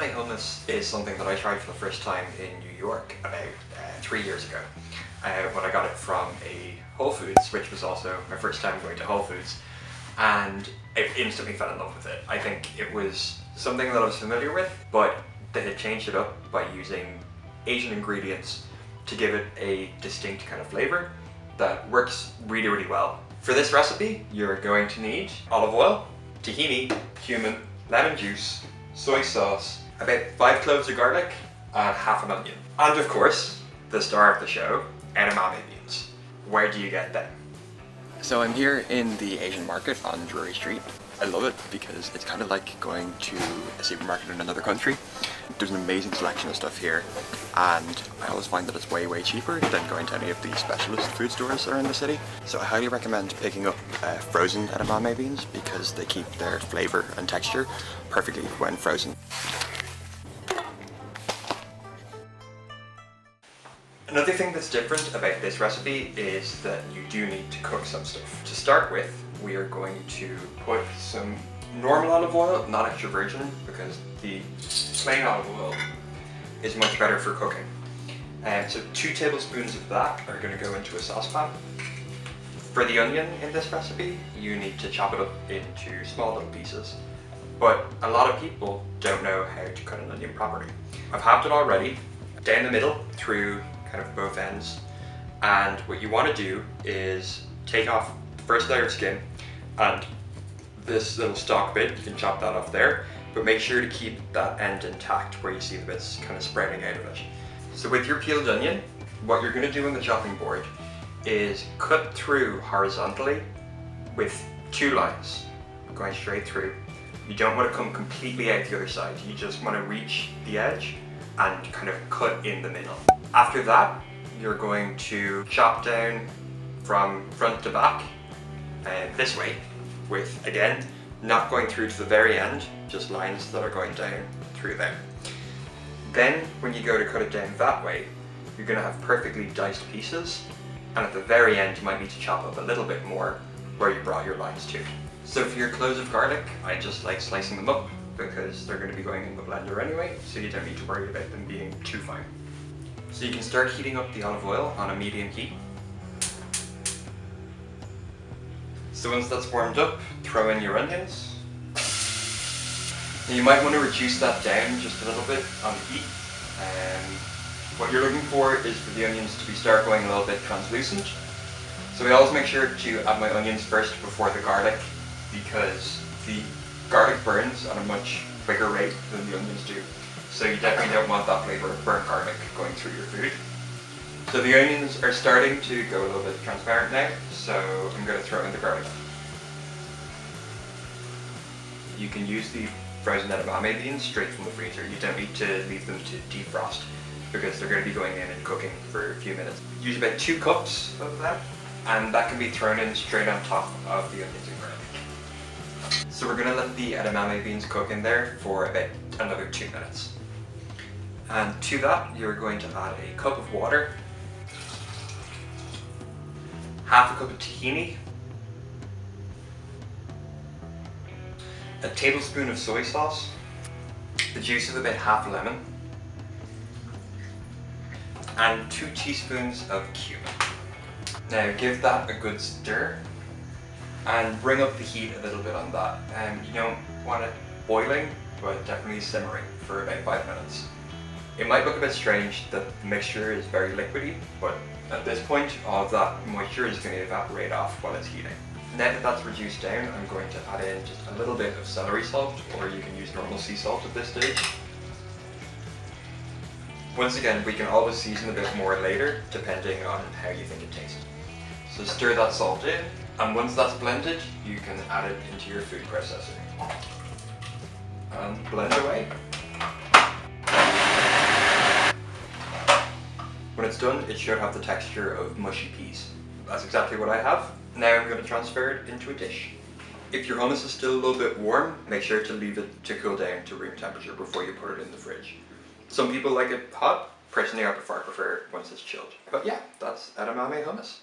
edamame hummus is something that I tried for the first time in New York about 3 years ago when I got it from a Whole Foods, which was also my first time going to Whole Foods, and I instantly fell in love with it. I think it was something that I was familiar with, but they had changed it up by using Asian ingredients to give it a distinct kind of flavor that works really, really well. For this recipe, you're going to need olive oil, tahini, cumin, lemon juice, soy sauce, about 5 cloves of garlic, and half an onion. And of course, the star of the show, edamame beans. Where do you get them? So I'm here in the Asian market on Drury Street. I love it because it's kind of like going to a supermarket in another country. There's an amazing selection of stuff here, and I always find that it's way, way cheaper than going to any of the specialist food stores that are in the city. So I highly recommend picking up frozen edamame beans because they keep their flavor and texture perfectly when frozen. Another thing that's different about this recipe is that you do need to cook some stuff. To start with, we are going to put some normal olive oil, not extra virgin, because the plain olive oil is much better for cooking. So 2 tablespoons of that are going to go into a saucepan. For the onion in this recipe, you need to chop it up into small little pieces. But a lot of people don't know how to cut an onion properly. I've halved it already, down the middle through kind of both ends, and what you want to do is take off the first layer of skin, and this little stalk bit, you can chop that off there, but make sure to keep that end intact where you see the bits kind of spreading out of it. So with your peeled onion, what you're going to do on the chopping board is cut through horizontally with 2 lines going straight through. You don't want to come completely out the other side, you just want to reach the edge and kind of cut in the middle. After that, you're going to chop down from front to back this way, with, again, not going through to the very end, just lines that are going down through there. Then, when you go to cut it down that way, you're going to have perfectly diced pieces, and at the very end you might need to chop up a little bit more where you brought your lines to. So for your cloves of garlic, I just like slicing them up because they're going to be going in the blender anyway, so you don't need to worry about them being too fine. So you can start heating up the olive oil on a medium heat. So once that's warmed up, throw in your onions. And you might want to reduce that down just a little bit on the heat. What you're looking for is for the onions to start going a little bit translucent. So I always make sure to add my onions first before the garlic, because the garlic burns at a much quicker rate than the onions do. So you definitely don't want that flavour of burnt garlic going through your food. So the onions are starting to go a little bit transparent now, so I'm going to throw in the garlic. You can use the frozen edamame beans straight from the freezer. You don't need to leave them to defrost because they're going to be going in and cooking for a few minutes. Use about 2 cups of that, and that can be thrown in straight on top of the onions and garlic. So we're going to let the edamame beans cook in there for about another 2 minutes. And to that, you're going to add a cup of water, half a cup of tahini, a tablespoon of soy sauce, the juice of about half a lemon, and 2 teaspoons of cumin. Now give that a good stir and bring up the heat a little bit on that. You don't want it boiling, but definitely simmering for about 5 minutes. It might look a bit strange that the mixture is very liquidy, but at this point all of that moisture is going to evaporate off while it's heating. Now that that's reduced down, I'm going to add in just a little bit of celery salt, or you can use normal sea salt at this stage. Once again, we can always season a bit more later, depending on how you think it tastes. So stir that salt in, and once that's blended, you can add it into your food processor. And blend away. When it's done, it should have the texture of mushy peas. That's exactly what I have. Now I'm going to transfer it into a dish. If your hummus is still a little bit warm, make sure to leave it to cool down to room temperature before you put it in the fridge. Some people like it hot. Personally, I prefer it once it's chilled. But yeah, that's edamame hummus.